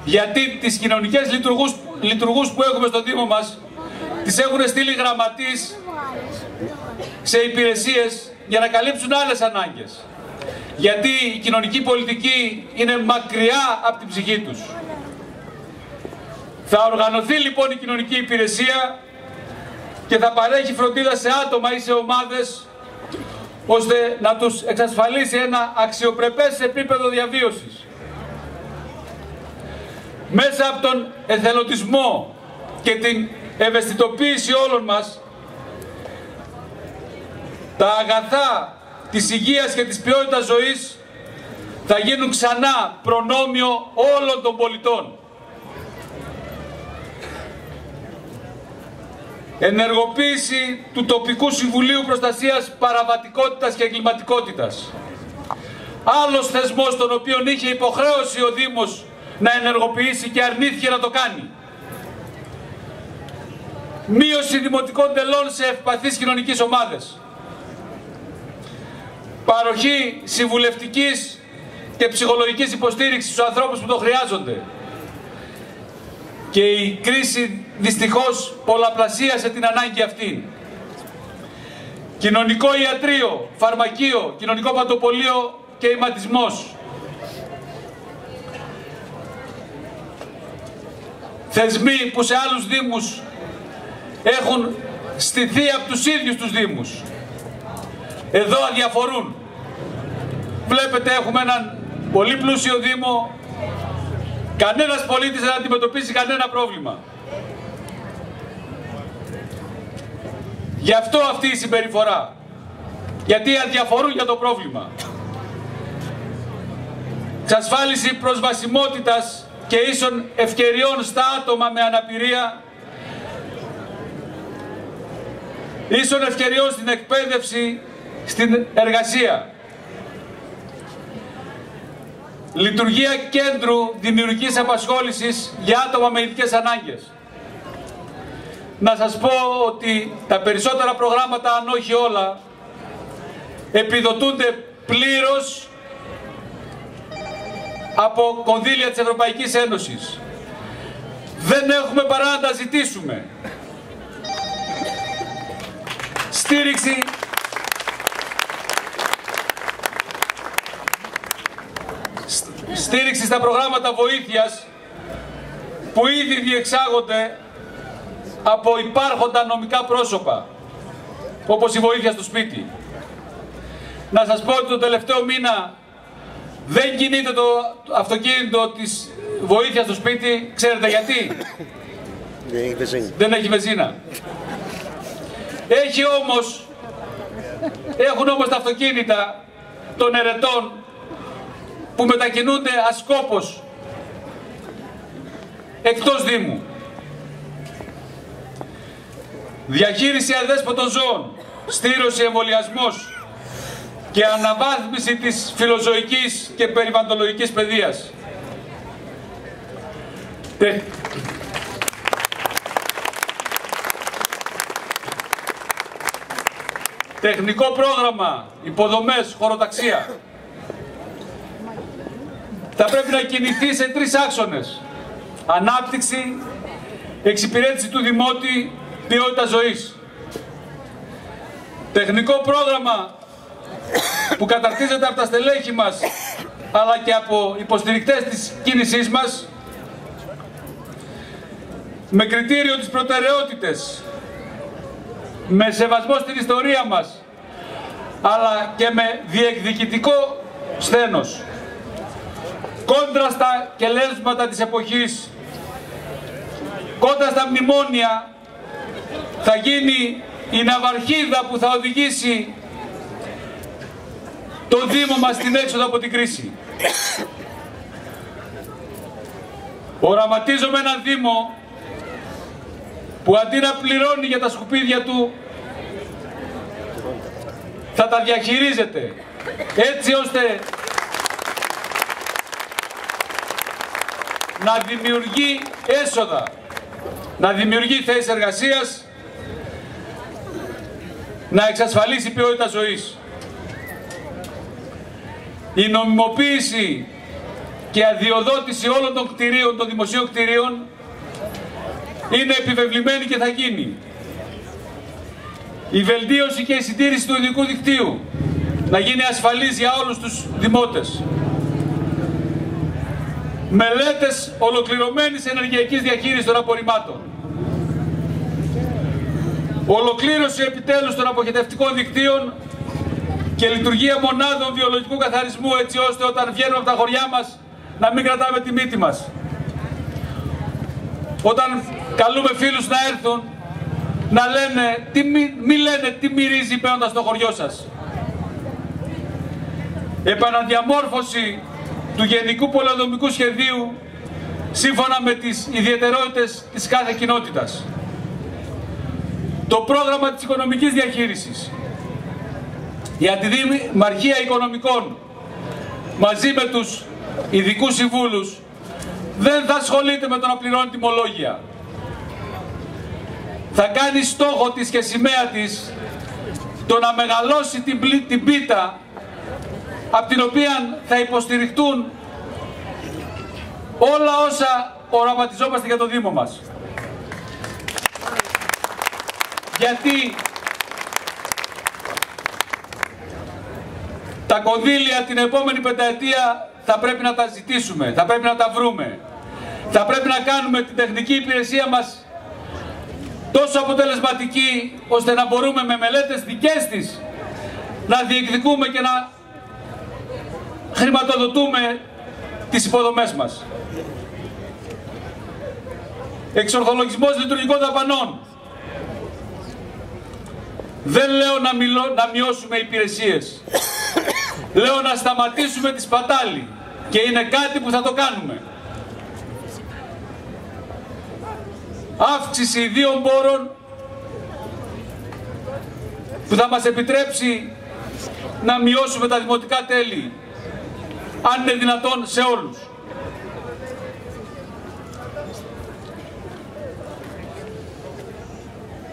Γιατί τις κοινωνικές λειτουργούς που έχουμε στο Δήμο μας τις έχουν στείλει γραμματείς σε υπηρεσίες για να καλύψουν άλλες ανάγκες. Γιατί η κοινωνική πολιτική είναι μακριά από την ψυχή τους. Θα οργανωθεί λοιπόν η κοινωνική υπηρεσία και θα παρέχει φροντίδα σε άτομα ή σε ομάδες, ώστε να τους εξασφαλίσει ένα αξιοπρεπές επίπεδο διαβίωσης. Μέσα από τον εθελοντισμό και την ευαισθητοποίηση όλων μας, τα αγαθά της υγείας και της ποιότητας ζωής θα γίνουν ξανά προνόμιο όλων των πολιτών. Ενεργοποίηση του τοπικού Συμβουλίου Προστασίας Παραβατικότητας και Εγκληματικότητας. Άλλος θεσμός τον οποίο είχε υποχρέωση ο Δήμος να ενεργοποιήσει και αρνήθηκε να το κάνει. Μείωση δημοτικών τελών σε ευπαθείς κοινωνικές ομάδες. Παροχή συμβουλευτικής και ψυχολογικής υποστήριξης στους ανθρώπους που το χρειάζονται. Και η κρίση δυστυχώς πολλαπλασίασε την ανάγκη αυτή. Κοινωνικό ιατρείο, φαρμακείο, κοινωνικό παντοπολείο και ηματισμός. Θεσμοί που σε άλλους δήμους έχουν στηθεί από τους ίδιους τους δήμους. Εδώ αδιαφορούν. Βλέπετε, έχουμε έναν πολύ πλούσιο δήμο, κανένας πολίτης δεν αντιμετωπίζει κανένα πρόβλημα. Γι' αυτό αυτή η συμπεριφορά. Γιατί αδιαφορούν για το πρόβλημα. Εξασφάλιση προσβασιμότητας και ίσων ευκαιριών στα άτομα με αναπηρία, ίσων ευκαιριών στην εκπαίδευση, στην εργασία. Λειτουργία κέντρου δημιουργικής απασχόλησης για άτομα με ειδικές ανάγκες. Να σας πω ότι τα περισσότερα προγράμματα, αν όχι όλα, επιδοτούνται πλήρως από κονδύλια της Ευρωπαϊκής Ένωσης. Δεν έχουμε παρά να τα ζητήσουμε. Στήριξη στα προγράμματα βοήθειας που ήδη διεξάγονται από υπάρχοντα νομικά πρόσωπα, όπως η βοήθεια στο σπίτι. Να σας πω ότι τον τελευταίο μήνα δεν κινείται το αυτοκίνητο της βοήθειας στο σπίτι. Ξέρετε γιατί? Δεν έχει βενζίνα. Έχουν όμως τα αυτοκίνητα των ερετών που μετακινούνται ασκόπως εκτός Δήμου. Διαχείριση αδέσποτων ζώων, στήρωση, εμβολιασμός και αναβάθμιση της φιλοζωικής και περιβαλλοντολογικής παιδείας. Τεχνικό πρόγραμμα, υποδομές, χωροταξία. Θα πρέπει να κινηθεί σε 3 άξονες. Ανάπτυξη, εξυπηρέτηση του δημότη, ποιότητα ζωής. Τεχνικό πρόγραμμα που καταρτίζεται από τα στελέχη μας αλλά και από υποστηρικτές της κίνησής μας, με κριτήριο τις προτεραιότητες, με σεβασμό στην ιστορία μας, αλλά και με διεκδικητικό σθένος. Κόντρα στα κελέσματα της εποχής, κόντρα στα μνημόνια, θα γίνει η ναυαρχίδα που θα οδηγήσει το Δήμο μας στην έξοδο από την κρίση. Οραματίζομαι έναν Δήμο που αντί να πληρώνει για τα σκουπίδια του, θα τα διαχειρίζεται έτσι ώστε να δημιουργεί έσοδα, να δημιουργεί θέσεις εργασίας, να εξασφαλίσει ποιότητα ζωής. Η νομιμοποίηση και αδειοδότηση όλων των κτηρίων, των δημοσίων κτηρίων, είναι επιβεβλημένη και θα γίνει. Η βελτίωση και η συντήρηση του υλικού δικτύου να γίνει ασφαλής για όλους τους δημότες. Μελέτες ολοκληρωμένης ενεργειακής διαχείρισης των απορριμμάτων. Ολοκλήρωση επιτέλους των αποχετευτικών δικτύων και λειτουργία μονάδων βιολογικού καθαρισμού, έτσι ώστε όταν βγαίνουμε από τα χωριά μας να μην κρατάμε τη μύτη μας. Όταν καλούμε φίλους να έρθουν, να λένε, μη λένε τι μυρίζει μπαίνοντας στο χωριό σας. Επαναδιαμόρφωση του Γενικού Πολεοδομικού Σχεδίου σύμφωνα με τις ιδιαιτερότητες της κάθε κοινότητας. Το πρόγραμμα της οικονομικής διαχείρισης. Η Αντιδημαρχία Οικονομικών μαζί με τους ειδικούς συμβούλους δεν θα ασχολείται με το να πληρώνει τιμολόγια. Θα κάνει στόχο της και σημαία της το να μεγαλώσει την πίτα από την οποία θα υποστηριχτούν όλα όσα οραματιζόμαστε για το Δήμο μας. Γιατί τα κονδύλια την επόμενη πενταετία θα πρέπει να τα ζητήσουμε, θα πρέπει να τα βρούμε. Θα πρέπει να κάνουμε την τεχνική υπηρεσία μας τόσο αποτελεσματική, ώστε να μπορούμε με μελέτες δικές της να διεκδικούμε και να χρηματοδοτούμε τις υποδομές μας. Εξορθολογισμός λειτουργικών δαπανών. Δεν λέω να μειώσουμε υπηρεσίες. Λέω να σταματήσουμε τη σπατάλη. Και είναι κάτι που θα το κάνουμε. Αύξηση ιδίων πόρων που θα μας επιτρέψει να μειώσουμε τα δημοτικά τέλη, αν είναι δυνατόν, σε όλους.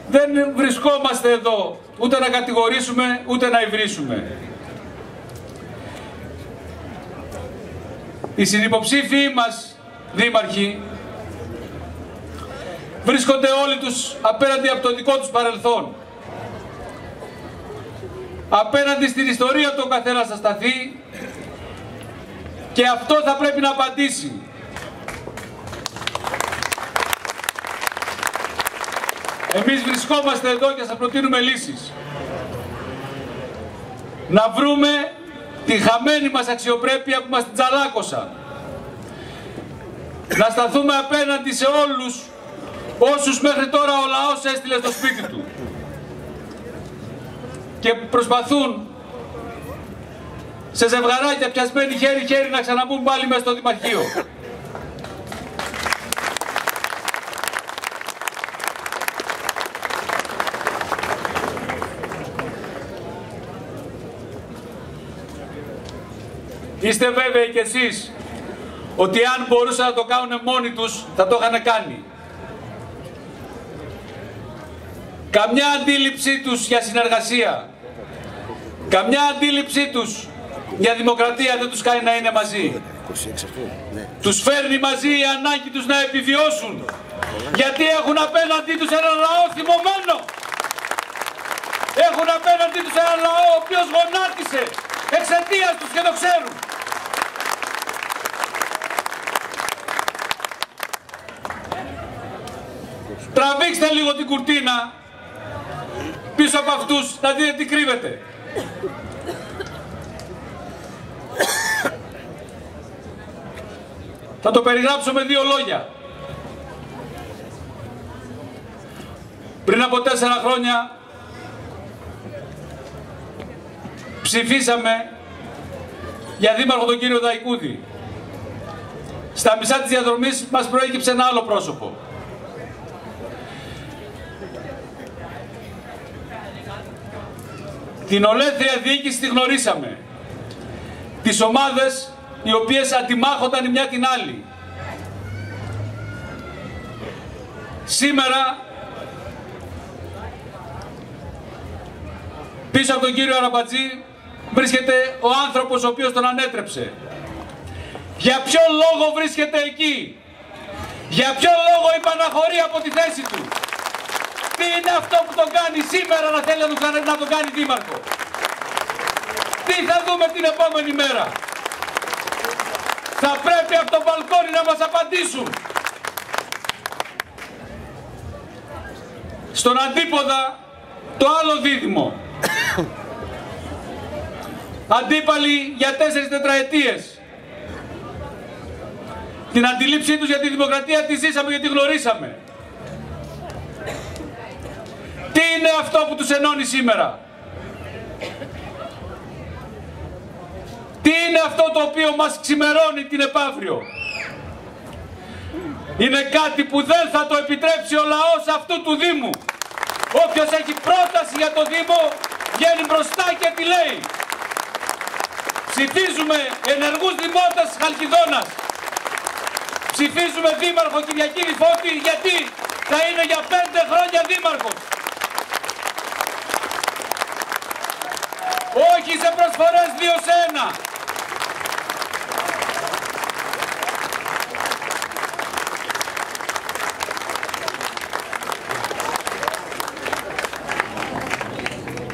Δεν βρισκόμαστε εδώ ούτε να κατηγορήσουμε ούτε να υβρίσουμε. Οι συνυποψήφοι μας δήμαρχοι βρίσκονται όλοι τους απέναντι από το δικό τους παρελθόν. Απέναντι στην ιστορία του ο καθένας θα σταθεί και αυτό θα πρέπει να απαντήσει. Εμείς βρισκόμαστε εδώ και σας προτείνουμε λύσεις. Να βρούμε τη χαμένη μας αξιοπρέπεια που μας την τσαλάκωσαν. Να σταθούμε απέναντι σε όλους όσους μέχρι τώρα ο λαός έστειλε στο σπίτι του και προσπαθούν σε ζευγαράκια πιασμένοι χέρι-χέρι να ξαναμπούν πάλι μέσα στο Δημαρχείο. Είστε βέβαιοι κι εσείς ότι αν μπορούσαν να το κάνουν μόνοι τους θα το είχαν κάνει. Καμιά αντίληψή τους για συνεργασία, καμιά αντίληψή τους για δημοκρατία δεν τους κάνει να είναι μαζί. Τους φέρνει μαζί η ανάγκη τους να επιβιώσουν, γιατί έχουν απέναντί τους έναν λαό θυμωμένο. Έχουν απέναντί τους έναν λαό ο οποίος γονάτισε εξαιτίας τους και το ξέρουν. Τραβήξτε λίγο την κουρτίνα πίσω από αυτούς, να δείτε τι κρύβεται. Θα το περιγράψω με δύο λόγια. Πριν από 4 χρόνια ψηφίσαμε για δήμαρχο τον κύριο Δαϊκούδη. Στα μισά της διαδρομής μας προέκυψε ένα άλλο πρόσωπο. Την ολέθρια διοίκηση τη γνωρίσαμε. Τις ομάδες οι οποίες αντιμάχονταν η μια την άλλη. Σήμερα, πίσω από τον κύριο Αραμπατζή, βρίσκεται ο άνθρωπος ο οποίος τον ανέτρεψε. Για ποιο λόγο βρίσκεται εκεί? Για ποιο λόγο υπαναχωρεί από τη θέση του? Τι είναι αυτό που τον κάνει σήμερα να θέλει να τον κάνει δήμαρχο? Τι θα δούμε την επόμενη μέρα? Θα πρέπει από το μπαλκόνι να μας απαντήσουν. Στον αντίποδα το άλλο δίδυμο. Αντίπαλοι για 4 τετραετίες. Την αντιλήψή τους για τη δημοκρατία τη ζήσαμε και τη γνωρίσαμε. Τι είναι αυτό που τους ενώνει σήμερα? Τι είναι αυτό το οποίο μας ξημερώνει την επαύριο? Είναι κάτι που δεν θα το επιτρέψει ο λαός αυτού του Δήμου. Όποιος έχει πρόταση για το Δήμο βγαίνει μπροστά και τη λέει. Ψηφίζουμε ενεργούς δημότες της Χαλκιδόνας. Ψηφίζουμε δήμαρχο Κυριακίδη Φώτη, γιατί θα είναι για 5 χρόνια δήμαρχος. Όχι σε προσφορές 2 σε 1.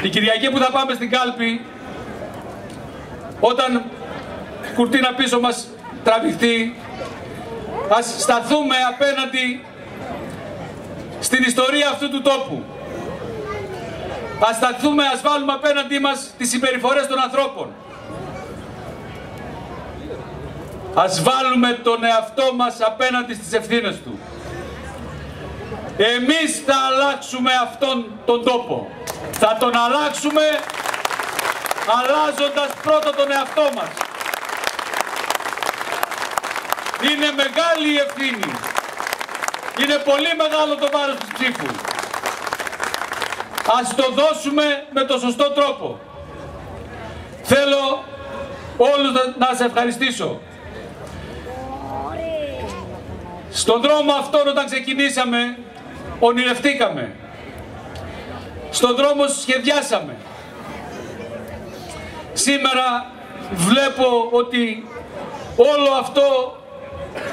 Την Κυριακή που θα πάμε στην κάλπη, όταν κουρτίνα πίσω μας τραβηχτεί, Ας σταθούμε απέναντι στην ιστορία αυτού του τόπου. Ας σταθούμε, ας βάλουμε απέναντί μας τις συμπεριφορές των ανθρώπων. Ας βάλουμε τον εαυτό μας απέναντι στις ευθύνες του. Εμείς θα αλλάξουμε αυτόν τον τόπο. Θα τον αλλάξουμε αλλάζοντας πρώτα τον εαυτό μας. Είναι μεγάλη η ευθύνη. Είναι πολύ μεγάλο το βάρος της ψήφου. Ας το δώσουμε με το σωστό τρόπο. Θέλω όλους να σας ευχαριστήσω. Στον δρόμο αυτόν όταν ξεκινήσαμε, ονειρευτήκαμε. Στον δρόμο σχεδιάσαμε. Σήμερα βλέπω ότι όλο αυτό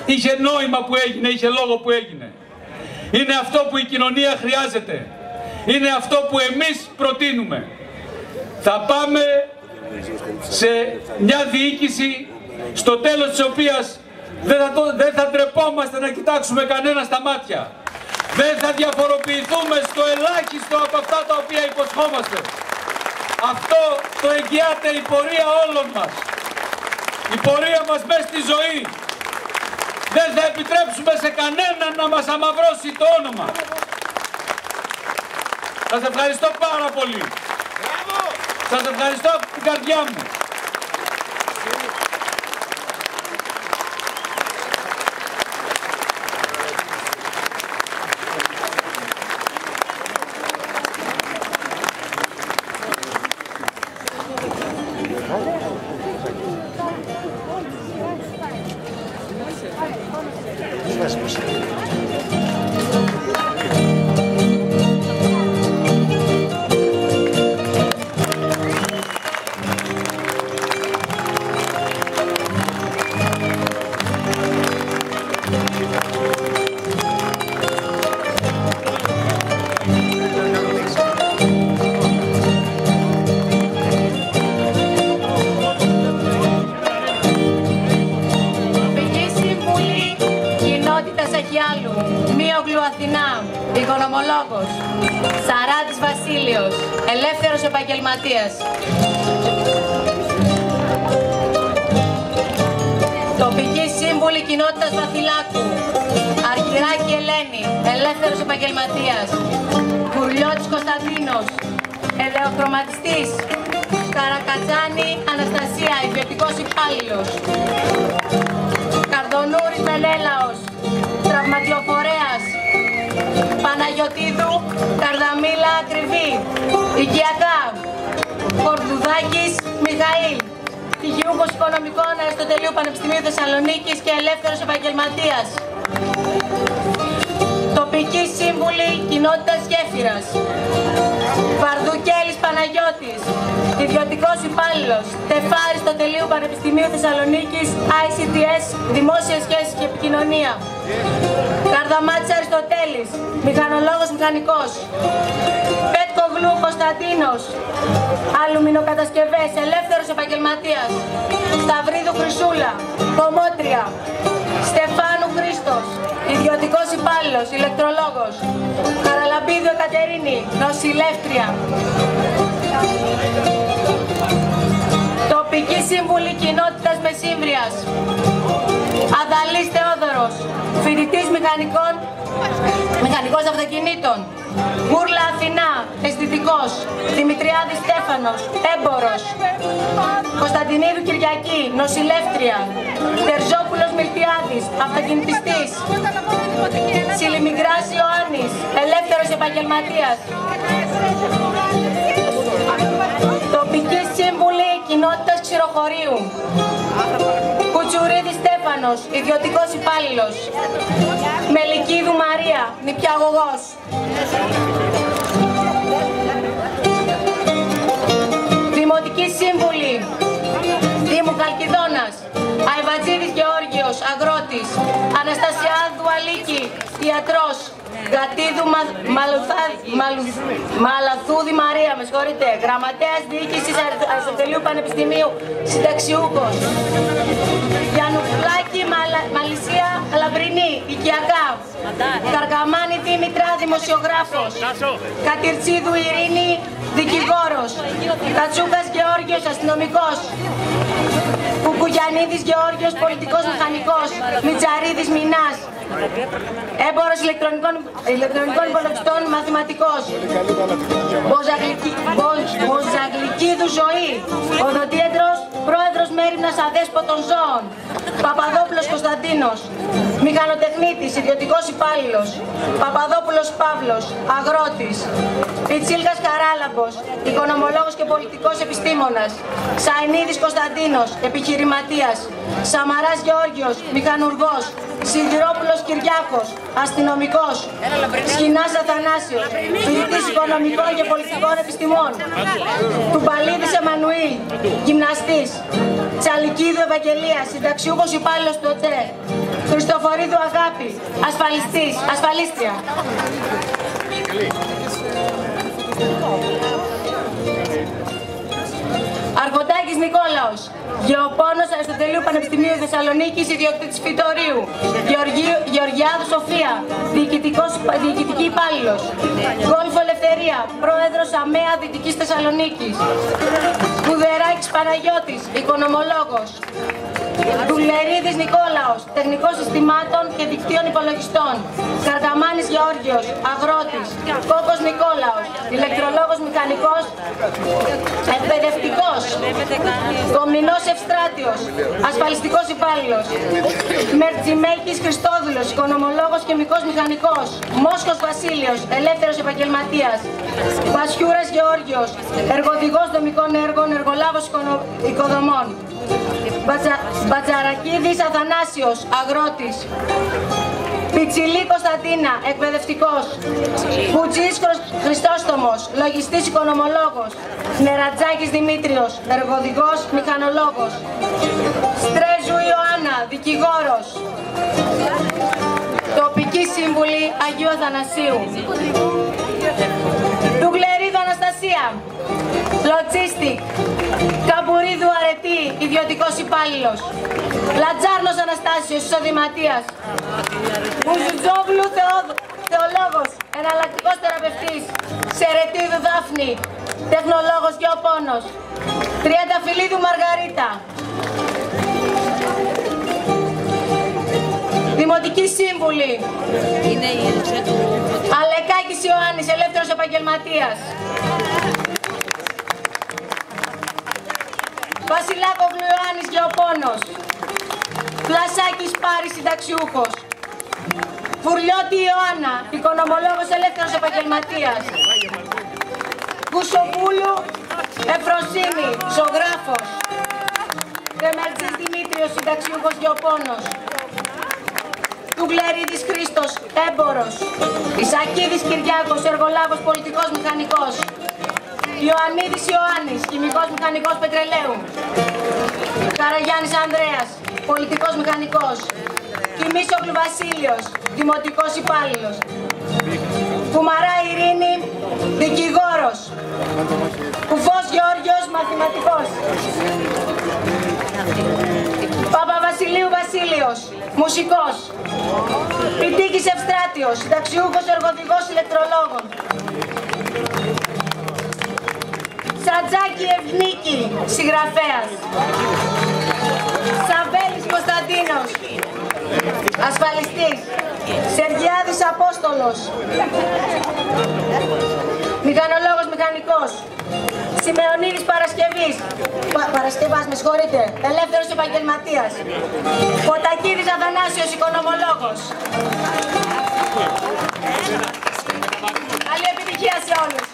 είχε νόημα που έγινε, είχε λόγο που έγινε. Είναι αυτό που η κοινωνία χρειάζεται. Είναι αυτό που εμείς προτείνουμε. Θα πάμε σε μια διοίκηση στο τέλος της οποίας δεν θα ντρεπόμαστε να κοιτάξουμε κανένα στα μάτια. Δεν θα διαφοροποιηθούμε στο ελάχιστο από αυτά τα οποία υποσχόμαστε. Αυτό το εγγυάται η πορεία όλων μας. Η πορεία μας μέσα στη ζωή. Δεν θα επιτρέψουμε σε κανέναν να μας αμαυρώσει το όνομα. Σας ευχαριστώ πάρα πολύ. Σας ευχαριστώ από την καρδιά μου. Οικονομολόγος Σαράτης Βασίλειος, ελεύθερος επαγγελματίας. Τοπική Σύμβουλη Κοινότητας Βαθυλάκου Αργυράκη Ελένη, ελεύθερος επαγγελματίας. Κουρλιώτης Κωνσταντίνος, ελαιοχρωματιστής. Καρακατζάνη Αναστασία, ιδιωτικός υπάλληλος. Καρδονούρης Μενέλαος, τραυματιοφορέας. Παναγιωτίδου Καρδαμίλα Ακριβή, οικιακά. Κορδουδάκης Μιχαήλ, πτυχιούχος οικονομικών Αριστοτελείου Πανεπιστημίου Θεσσαλονίκης και ελεύθερος επαγγελματίας. Τοπική Σύμβουλη Κοινότητας Γέφυρας. Βαρδουκέλης Παναγιώτης, ιδιωτικός υπάλληλος, τεφά Αριστοτελείου Πανεπιστημίου Θεσσαλονίκης, ICTS, Δημόσιες Σχέσεις και Επικοινωνία. Καρδαμάτης Αριστοτέλης, μηχανολόγος μηχανικός. Πέτκογλου Κωνσταντίνος, αλουμινοκατασκευές, ελεύθερος επαγγελματίας. Σταυρίδου Χρυσούλα, κομμότρια. Στεφάνου Χρήστος, ιδιωτικός υπάλληλος, ηλεκτρολόγος. Καραλαμπίδου Εκατερίνη, νοσηλεύτρια. Τοπική Σύμβουλη Κοινότητας Μεσύμβριας. Αδαλής Θεόδωρος, φοιτητής μηχανικός αυτοκινήτων. Μπούρλα Αθηνά, αισθητικός. Δημητριάδης Στέφανος, έμπορος. Κωνσταντινίδου Κυριακή, νοσηλεύτρια. Τερζόπουλος Μιλτιάδης, αυτοκινητιστής. Σιλιμικράς Ιωάννης, ελεύθερος επαγγελματίας. Τοπική Σύμβουλη Κοινότητας Ξηροχωρίου. Κουτσουρίδης Στέφανος, ιδιωτικός υπάλληλος. Μελικίδου Μαρία, νηπιαγωγός. Δημοτική Σύμβουλη Δήμου Χαλκιδόνας. Αϊβατζίδης Γεώργιος, αγρότης. Αναστασιάδου Αλίκη, ιατρός. Γατίδου Μαλαθούδη Μαρία, με συγχωρείτε, γραμματέας διοίκησης Αριστοτελείου Πανεπιστημίου, συνταξιούχος. Γιαννουλάκη Μαλισσία Λαμπρινή, οικιακά. Καρκαμάνη Δήμητρα, δημοσιογράφος. Κατυρτσίδου Ειρήνη, δικηγόρος. Κατσούκας Γεώργιος, αστυνομικός. Κουκουγιαννίδης Γεώργιος, πολιτικός μηχανικός. Μητσαρίδης Μινάς, έμπορος ηλεκτρονικών υπολογιστών, μαθηματικός. Μποζαγλικίδου Ζωή, οδοντίατρος, πρόεδρος μέριμνας αδέσποτων ζώων. Παπαδόπουλος Κωνσταντίνος, μηχανοτεχνίτης, ιδιωτικός υπάλληλος. Παπαδόπουλος Παύλος, αγρότης. Πιτσίλκας Χαράλαμπος, οικονομολόγος και πολιτικός επιστήμονας. Σαϊνίδης Κωνσταντίνος, επιχειρηματίας. Σαμαράς Γεώργιος, μηχανουργός. Σιδηρόπουλος Κυριάκος, αστυνομικός. Σχοινάς Αθανάσιος, φοιτητής οικονομικών και πολιτικών επιστημών. Τουμπαλίδης Εμμανουήλ, γυμναστής. Τσαλικίδου Ευαγγελία, συνταξιούχος υπάλληλος του ΟΤΕ. Χριστοφορίδου Αγάπη, ασφαλίστρια. Αρχοντάκης Νικόλαος, γεωπόνος Αριστοτελείου Πανεπιστημίου Θεσσαλονίκης, ιδιοκτήτης φυτορίου. Γεωργιάδου Σοφία, διοικητική υπάλληλος. Γκόλφο Ελευθερία, πρόεδρος ΑΜΕΑ Δυτικής Θεσσαλονίκης. Κουδεράκης Παναγιώτης, οικονομολόγος. Δουλερίδης Νικόλαος, τεχνικός συστημάτων και δικτύων υπολογιστών. Καρταμάνης Γεώργιος, αγρότης. Κόκος Νικόλαος, ηλεκτρολόγος μηχανικός, εκπαιδευτικός. Κομνηνός Ευστράτιος, ασφαλιστικός υπάλληλος. Μερτζιμέκης Χριστόδουλος, οικονομολόγος και χημικός μηχανικός. Μόσχος Βασίλειος, ελεύθερος επαγγελματίας. Βασιούρας Γεώργιος, εργοδηγός δομικών έργων, εργολάβος οικοδομών. Μπατζαρακίδης Αθανάσιος, αγρότης. Πιτσιλή Κωνσταντίνα, εκπαιδευτικός. Κουτζής Χριστόστομος, λογιστής οικονομολόγος. Νερατζάκης Δημήτριος, εργοδηγός μηχανολόγος. Στρέζου Ιωάννα, δικηγόρος. Τοπική σύμβουλη Αγίου Αθανασίου. Τουγλερίδου Αναστασία, λοτσίστικ. Καμπουρίδου Αρετή, ιδιωτικός υπάλληλος. Λατζάρνος Αναστάσιος, εισοδηματίας. Μουζουτζόγλου θεολόγος, εναλλακτικός θεραπευτής. Σερετίδου Δάφνη, τεχνολόγος γεωπόνος. Τριανταφυλλίδου Μαργαρίτα, δημοτική σύμβουλη. Αλεκάκης Ιωάννης, ελεύθερος επαγγελματίας. Βασιλάκοβλου Ιωάννης, γεωπόνος. Πλασάκης Πάρης, συνταξιούχος. Φουρλιώτη Ιωάννα, οικονομολόγος, ελεύθερος επαγγελματίας. Κουσοπούλου Εφροσύνη, ζωγράφος. Δεμερτζής Δημήτριος, συνταξιούχος, γεωπόνος. Τουγλερίδης Χρήστος, έμπορος. Ισακίδης Κυριάκος, εργολάβος, πολιτικός μηχανικός. Ιωαννίδης Ιωάννης, χημικός μηχανικός πετρελαίου. Καραγιάννης Ανδρέας, πολιτικός μηχανικός. Κιμίσογλου Βασίλειος, δημοτικός υπάλληλος. Κουμαρά Ειρήνη, δικηγόρος. Κουφός Γεώργιος, μαθηματικός. Παπαβασιλείου Βασίλειος, μουσικός. Πιτίκης Ευστράτιος, συνταξιούχος, εργοδηγός ηλεκτρολόγων. Σατζάκη Ευνίκη, συγγραφέας. Σαβέλης Κωνσταντίνος, ασφαλιστής. Σεργιάδης Απόστολος, μηχανολόγος μηχανικός. Σημεωνίδης Παρασκευάς, με συγχωρείτε, ελεύθερος επαγγελματίας. Ποτακίδης Αθανάσιος, οικονομολόγος. Καλή επιτυχία σε όλους.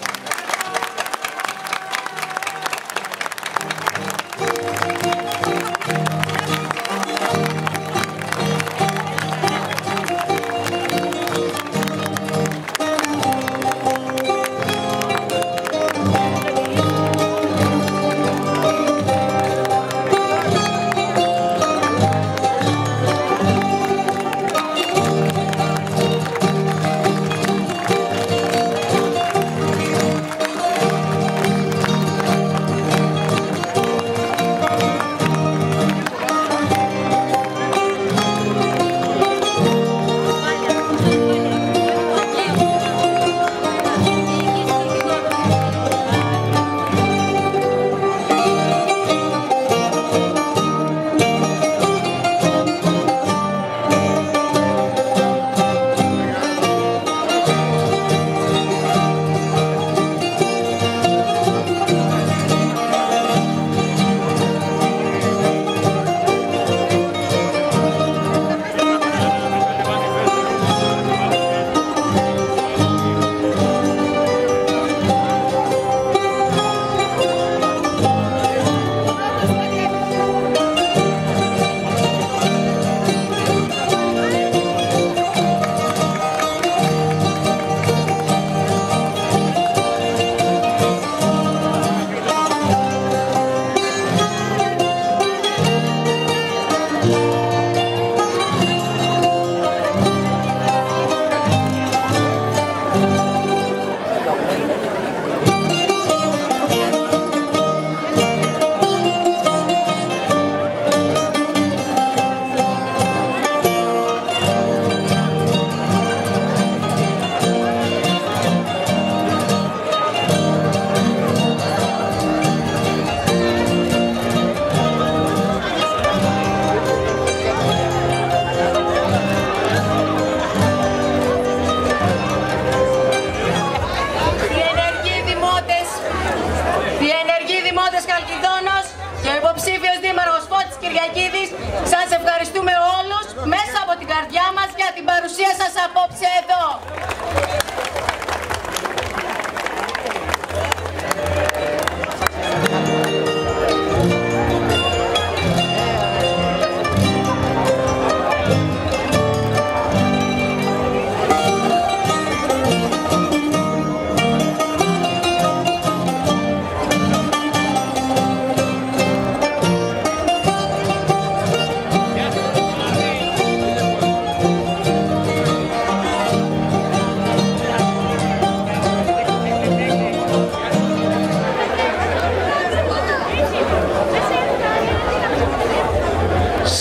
Κυριακίδης. Σας ευχαριστούμε όλους μέσα από την καρδιά μας για την παρουσία σας απόψε εδώ.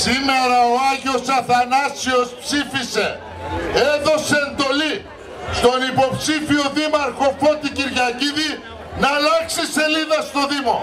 Σήμερα ο Άγιος Αθανάσιος ψήφισε, έδωσε εντολή στον υποψήφιο δήμαρχο Φώτη Κυριακίδη να αλλάξει σελίδα στο Δήμο.